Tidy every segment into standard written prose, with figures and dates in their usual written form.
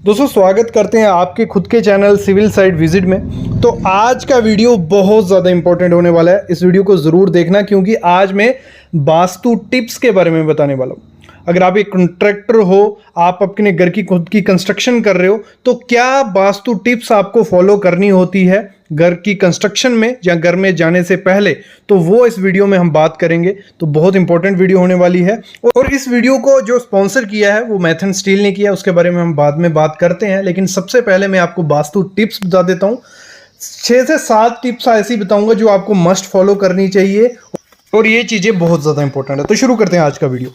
दोस्तों स्वागत करते हैं आपके खुद के चैनल सिविल साइट विजिट में। तो आज का वीडियो बहुत ज़्यादा इंपॉर्टेंट होने वाला है। इस वीडियो को ज़रूर देखना क्योंकि आज मैं वास्तु टिप्स के बारे में बताने वाला हूँ। अगर आप एक कॉन्ट्रैक्टर हो, आप अपने घर की खुद की कंस्ट्रक्शन कर रहे हो, तो क्या वास्तु टिप्स आपको फॉलो करनी होती है घर की कंस्ट्रक्शन में या घर में जाने से पहले, तो वो इस वीडियो में हम बात करेंगे। तो बहुत इंपॉर्टेंट वीडियो होने वाली है। और इस वीडियो को जो स्पॉन्सर किया है वो मैथन स्टील ने किया, उसके बारे में हम बाद में बात करते हैं। लेकिन सबसे पहले मैं आपको वास्तु टिप्स बता देता हूँ। 6 से 7 टिप्स ऐसी बताऊंगा जो आपको मस्ट फॉलो करनी चाहिए और ये चीज़ें बहुत ज़्यादा इंपॉर्टेंट है। तो शुरू करते हैं आज का वीडियो।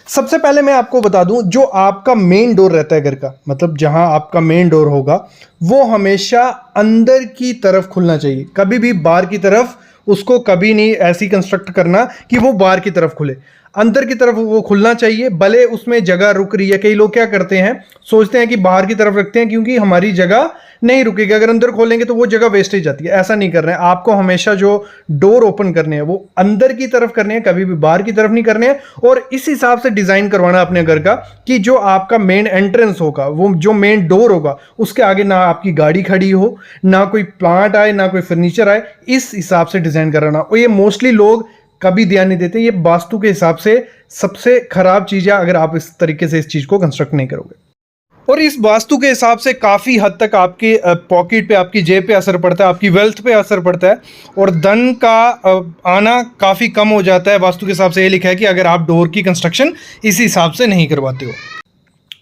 सबसे पहले मैं आपको बता दूं, जो आपका मेन डोर रहता है घर का, मतलब जहां आपका मेन डोर होगा, वो हमेशा अंदर की तरफ खुलना चाहिए। कभी भी बाहर की तरफ उसको कभी नहीं ऐसी कंस्ट्रक्ट करना कि वो बाहर की तरफ खुले, अंदर की तरफ वो खुलना चाहिए। भले उसमें जगह रुक रही है, कई लोग क्या करते हैं, सोचते हैं कि बाहर की तरफ रखते हैं क्योंकि हमारी जगह नहीं रुकेगी, अगर अंदर खोलेंगे तो वो जगह वेस्ट ही जाती है। ऐसा नहीं कर रहे हैं। आपको हमेशा जो डोर ओपन करने हैं वो अंदर की तरफ करने हैं, कभी भी बाहर की तरफ नहीं करने हैं। और इस हिसाब से डिजाइन करवाना अपने घर का कि जो आपका मेन एंट्रेंस होगा, वो जो मेन डोर होगा, उसके आगे ना आपकी गाड़ी खड़ी हो, ना कोई प्लांट आए, ना कोई फर्नीचर आए। इस हिसाब से डिजाइन कराना। और ये मोस्टली लोग कभी ध्यान नहीं देते। ये वास्तु के हिसाब से सबसे खराब चीज है अगर आप इस तरीके से इस चीज को कंस्ट्रक्ट नहीं करोगे। और इस वास्तु के हिसाब से काफ़ी हद तक आपके पॉकेट पे, आपकी जेब पे असर पड़ता है, आपकी वेल्थ पे असर पड़ता है और धन का आना काफ़ी कम हो जाता है। वास्तु के हिसाब से ये लिखा है कि अगर आप डोर की कंस्ट्रक्शन इस हिसाब से नहीं करवाते हो।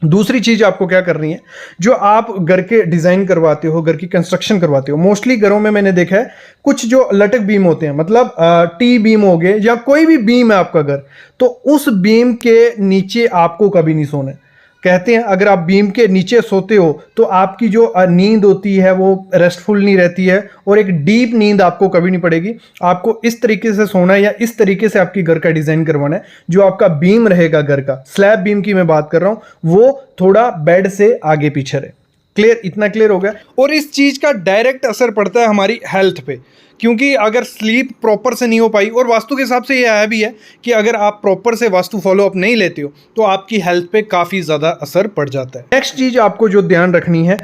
दूसरी चीज आपको क्या करनी है, जो आप घर के डिजाइन करवाते हो, घर की कंस्ट्रक्शन करवाते हो, मोस्टली घरों में मैंने देखा है कुछ जो लटक बीम होते हैं, मतलब टी बीम हो गए या कोई भी बीम है आपका घर, तो उस बीम के नीचे आपको कभी नहीं सोना है। कहते हैं अगर आप बीम के नीचे सोते हो तो आपकी जो नींद होती है वो रेस्टफुल नहीं रहती है और एक डीप नींद आपको कभी नहीं पड़ेगी। आपको इस तरीके से सोना है या इस तरीके से आपकी घर का डिजाइन करवाना है। जो आपका बीम रहेगा घर का, स्लैब बीम की मैं बात कर रहा हूं, वो थोड़ा बेड से आगे पीछे रहे। क्लियर? इतना क्लियर हो गया। और इस चीज का डायरेक्ट असर पड़ता है हमारी हेल्थ पे, क्योंकि अगर स्लीप प्रॉपर से नहीं हो पाई, और वास्तु के हिसाब से ये आया भी है कि अगर आप प्रॉपर से वास्तु फॉलो अप नहीं लेते हो तो आपकी हेल्थ पे काफ़ी ज़्यादा असर पड़ जाता है। नेक्स्ट चीज़ आपको जो ध्यान रखनी है,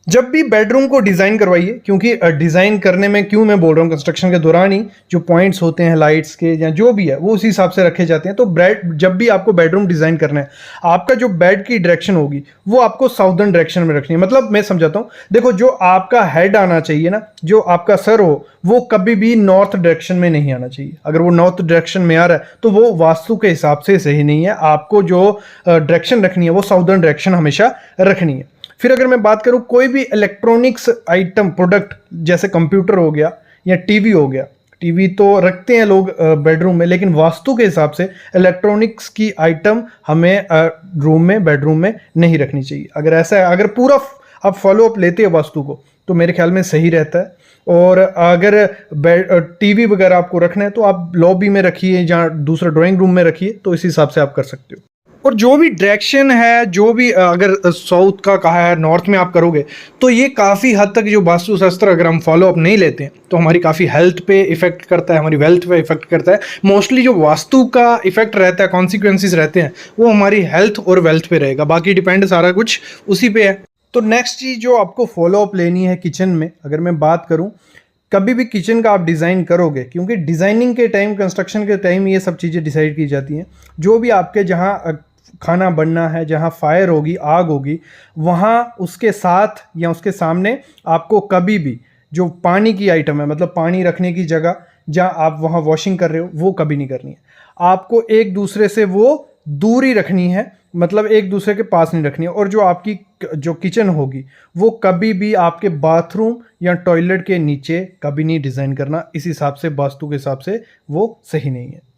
जब भी बेडरूम को डिज़ाइन करवाइए, क्योंकि डिज़ाइन करने में क्यों मैं बोल रहा हूँ, कंस्ट्रक्शन के दौरान ही जो पॉइंट्स होते हैं लाइट्स के या जो भी है वो उसी हिसाब से रखे जाते हैं। तो जब भी आपको बेडरूम डिज़ाइन करना है, आपका जो बेड की डायरेक्शन होगी वो आपको साउदर्न डायरेक्शन में रखनी है। मतलब मैं समझाता हूँ, देखो जो आपका हेड आना चाहिए ना, जो आपका सर हो, वो कभी भी नॉर्थ डायरेक्शन में नहीं आना चाहिए। अगर वो नॉर्थ डायरेक्शन में आ रहा है तो वो वास्तु के हिसाब से सही नहीं है। आपको जो डायरेक्शन रखनी है वो साउदर्न डायरेक्शन हमेशा रखनी है। फिर अगर मैं बात करूं, कोई भी इलेक्ट्रॉनिक्स आइटम प्रोडक्ट जैसे कंप्यूटर हो गया या टीवी हो गया, टीवी तो रखते हैं लोग बेडरूम में, लेकिन वास्तु के हिसाब से इलेक्ट्रॉनिक्स की आइटम हमें रूम में, बेडरूम में नहीं रखनी चाहिए। अगर ऐसा है, अगर पूरा आप फॉलो अप लेते हैं वास्तु को, तो मेरे ख्याल में सही रहता है। और अगर टीवी वगैरह आपको रखना है तो आप लॉबी में रखिए या दूसरा ड्राइंग रूम में रखिए, तो इस हिसाब से आप कर सकते हो। और जो भी डायरेक्शन है, जो भी अगर साउथ का कहा है, नॉर्थ में आप करोगे, तो ये काफ़ी हद तक जो वास्तुशास्त्र अगर हम फॉलो अप नहीं लेते हैं तो हमारी काफ़ी हेल्थ पे इफेक्ट करता है, हमारी वेल्थ पे इफेक्ट करता है। मोस्टली जो वास्तु का इफेक्ट रहता है, कॉन्सिक्वेंसेस रहते हैं, वो हमारी हेल्थ और वेल्थ पे रहेगा। बाकी डिपेंड सारा कुछ उसी पे है। तो नेक्स्ट चीज़ जो आपको फॉलो अप लेनी है किचन में, अगर मैं बात करूँ, कभी भी किचन का आप डिज़ाइन करोगे, क्योंकि डिज़ाइनिंग के टाइम, कंस्ट्रक्शन के टाइम ये सब चीज़ें डिसाइड की जाती हैं। जो भी आपके जहाँ खाना बनना है, जहाँ फायर होगी, आग होगी, वहाँ उसके साथ या उसके सामने आपको कभी भी जो पानी की आइटम है, मतलब पानी रखने की जगह जहाँ आप वहाँ वॉशिंग कर रहे हो, वो कभी नहीं करनी है। आपको एक दूसरे से वो दूरी रखनी है, मतलब एक दूसरे के पास नहीं रखनी है। और जो आपकी जो किचन होगी वो कभी भी आपके बाथरूम या टॉयलेट के नीचे कभी नहीं डिज़ाइन करना। इस हिसाब से, वास्तु के हिसाब से वो सही नहीं है।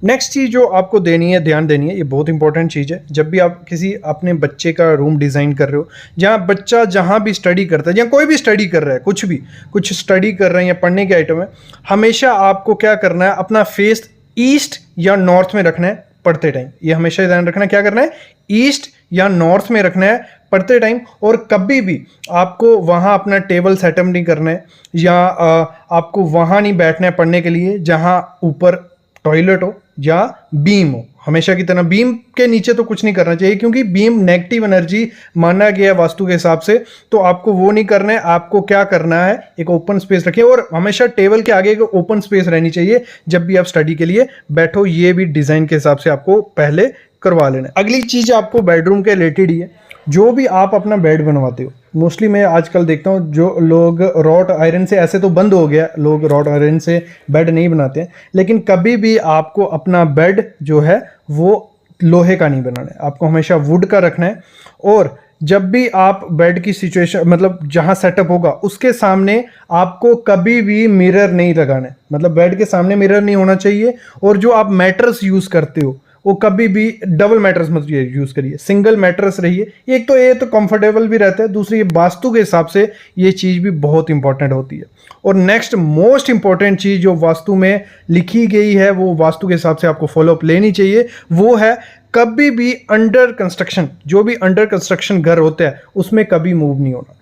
नेक्स्ट चीज़ जो आपको देनी है, ध्यान देनी है, ये बहुत इंपॉर्टेंट चीज़ है। जब भी आप किसी अपने बच्चे का रूम डिज़ाइन कर रहे हो, जहाँ बच्चा जहाँ भी स्टडी करता है या कोई भी स्टडी कर रहा है, कुछ स्टडी कर रहे हैं या पढ़ने के आइटम है, हमेशा आपको क्या करना है, अपना फेस ईस्ट या नॉर्थ में रखना है पढ़ते टाइम। ये हमेशा ध्यान रखना, क्या करना है, ईस्ट या नॉर्थ में रखना है पढ़ते टाइम। और कभी भी आपको वहाँ अपना टेबल सेटअप नहीं करना है या आपको वहाँ नहीं बैठना है पढ़ने के लिए जहाँ ऊपर टॉयलेट हो या बीम हो। हमेशा की तरह बीम के नीचे तो कुछ नहीं करना चाहिए, क्योंकि बीम नेगेटिव एनर्जी माना गया है वास्तु के हिसाब से। तो आपको वो नहीं करना है, आपको क्या करना है, एक ओपन स्पेस रखिए और हमेशा टेबल के आगे एक ओपन स्पेस रहनी चाहिए जब भी आप स्टडी के लिए बैठो। ये भी डिजाइन के हिसाब से आपको पहले करवा लेना है। अगली चीज आपको बेडरूम के रिलेटेड ही है। जो भी आप अपना बेड बनवाते हो, मोस्टली मैं आजकल देखता हूँ जो लोग रॉट आयरन से, ऐसे तो बंद हो गया, लोग रॉट आयरन से बेड नहीं बनाते हैं, लेकिन कभी भी आपको अपना बेड जो है वो लोहे का नहीं बनाना है, आपको हमेशा वुड का रखना है। और जब भी आप बेड की सिचुएशन मतलब जहां सेटअप होगा उसके सामने आपको कभी भी मिरर नहीं लगाना है, मतलब बेड के सामने मिरर नहीं होना चाहिए। और जो आप मैट्रेस यूज करते हो वो कभी भी डबल मैट्रेस मत यूज करिए, सिंगल मैट्रेस रहिए। एक तो ये तो कंफर्टेबल भी रहता है, दूसरी ये वास्तु के हिसाब से ये चीज भी बहुत इंपॉर्टेंट होती है। और नेक्स्ट मोस्ट इंपॉर्टेंट चीज जो वास्तु में लिखी गई है, वो वास्तु के हिसाब से आपको फॉलोअप लेनी चाहिए, वो है कभी भी अंडर कंस्ट्रक्शन, जो भी अंडर कंस्ट्रक्शन घर होता है उसमें कभी मूव नहीं होना।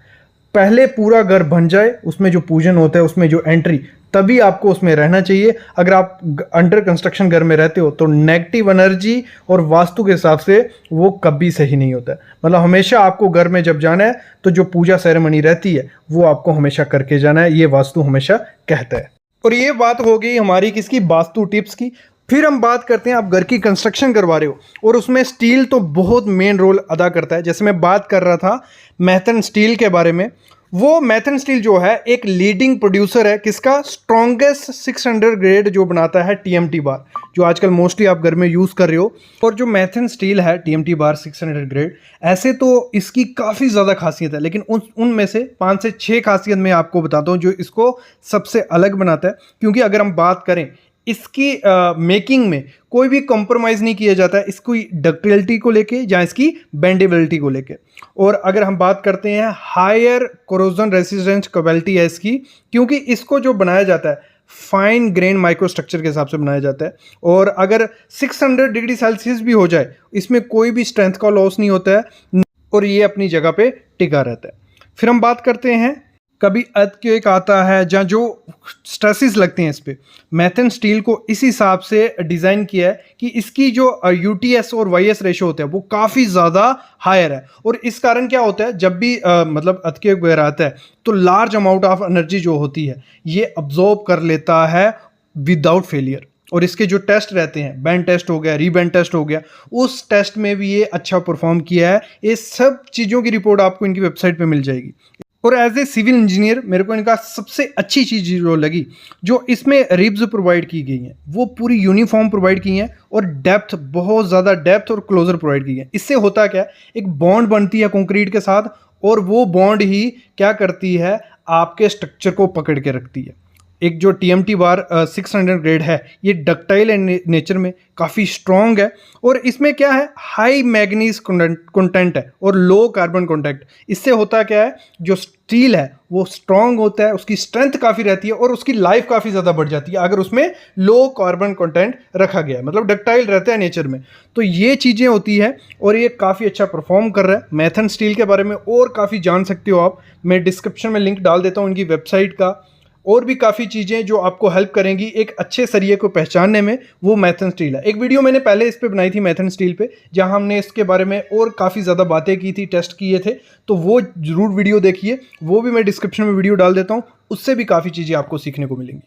पहले पूरा घर बन जाए, उसमें जो पूजन होता है, उसमें जो एंट्री, तभी आपको उसमें रहना चाहिए। अगर आप अंडर कंस्ट्रक्शन घर में रहते हो तो नेगेटिव एनर्जी और वास्तु के हिसाब से वो कभी सही नहीं होता है। मतलब हमेशा आपको घर में जब जाना है तो जो पूजा सेरेमनी रहती है वो आपको हमेशा करके जाना है, ये वास्तु हमेशा कहता है। और ये बात हो गई हमारी किसकी, वास्तु टिप्स की। फिर हम बात करते हैं, आप घर की कंस्ट्रक्शन करवा रहे हो और उसमें स्टील तो बहुत मेन रोल अदा करता है। जैसे मैं बात कर रहा था मैथन स्टील के बारे में, वो मैथन स्टील जो है एक लीडिंग प्रोड्यूसर है किसका, स्ट्रॉन्गेस्ट 600 ग्रेड जो बनाता है टीएमटी बार, जो आजकल मोस्टली आप घर में यूज़ कर रहे हो। और जो मैथन स्टील है टीएमटी बार 600 ग्रेड, ऐसे तो इसकी काफ़ी ज़्यादा खासियत है, लेकिन उनमें से 5 से 6 खासियत मैं आपको बताता हूँ जो इसको सबसे अलग बनाता है। क्योंकि अगर हम बात करें इसकी मेकिंग में कोई भी कॉम्प्रोमाइज़ नहीं किया जाता है, इसकी डक्टिलिटी को लेके या इसकी बेंडेबिलिटी को लेके। और अगर हम बात करते हैं हायर कोरोजन रेसिस्टेंस कैपेबिलिटी है इसकी, क्योंकि इसको जो बनाया जाता है फाइन ग्रेन माइक्रो स्ट्रक्चर के हिसाब से बनाया जाता है। और अगर 600 डिग्री सेल्सियस भी हो जाए इसमें कोई भी स्ट्रेंथ का लॉस नहीं होता है और ये अपनी जगह पे टिका रहता है। फिर हम बात करते हैं कभी अर्थक्वेक आता है जहाँ जो स्ट्रेसेस लगते हैं इस पर, मैथन स्टील को इस हिसाब से डिज़ाइन किया है कि इसकी जो यूटीएस और वाईएस रेशो होता है वो काफ़ी ज़्यादा हायर है। और इस कारण क्या होता है, जब भी मतलब अर्थक्वेक वगैरह आता है तो लार्ज अमाउंट ऑफ एनर्जी जो होती है ये अब्जॉर्ब कर लेता है विदाउट फेलियर। और इसके जो टेस्ट रहते हैं, बैंड टेस्ट हो गया, रीबैंड टेस्ट हो गया, उस टेस्ट में भी ये अच्छा परफॉर्म किया है। ये सब चीज़ों की रिपोर्ट आपको इनकी वेबसाइट पे मिल जाएगी। और एज ए सिविल इंजीनियर मेरे को इनका सबसे अच्छी चीज़ जो लगी, जो इसमें रिब्स प्रोवाइड की गई हैं वो पूरी यूनिफॉर्म प्रोवाइड की हैं और डेप्थ, बहुत ज़्यादा डेप्थ और क्लोजर प्रोवाइड की हैं। इससे होता क्या है, एक बॉन्ड बनती है कंक्रीट के साथ और वो बॉन्ड ही क्या करती है, आपके स्ट्रक्चर को पकड़ के रखती है। एक जो टीएमटी बार 600 ग्रेड है ये डक्टाइल नेचर में काफ़ी स्ट्रॉन्ग है और इसमें क्या है, हाई मैग्नीज कंटेंट है और लो कार्बन कंटेंट। इससे होता क्या है, जो स्टील है वो स्ट्रॉन्ग होता है, उसकी स्ट्रेंथ काफ़ी रहती है और उसकी लाइफ काफ़ी ज़्यादा बढ़ जाती है अगर उसमें लो कार्बन कंटेंट रखा गया है, मतलब डक्टाइल रहता है नेचर में। तो ये चीज़ें होती है और ये काफ़ी अच्छा परफॉर्म कर रहा है। मैथन स्टील के बारे में और काफ़ी जान सकते हो आप, मैं डिस्क्रिप्शन में लिंक डाल देता हूँ इनकी वेबसाइट का। और भी काफ़ी चीज़ें जो आपको हेल्प करेंगी एक अच्छे सरिये को पहचानने में, वो मैथन स्टील है। एक वीडियो मैंने पहले इस पे बनाई थी मैथन स्टील पे, जहां हमने इसके बारे में और काफ़ी ज़्यादा बातें की थी, टेस्ट किए थे, तो वो ज़रूर वीडियो देखिए। वो भी मैं डिस्क्रिप्शन में वीडियो डाल देता हूँ, उससे भी काफ़ी चीज़ें आपको सीखने को मिलेंगी।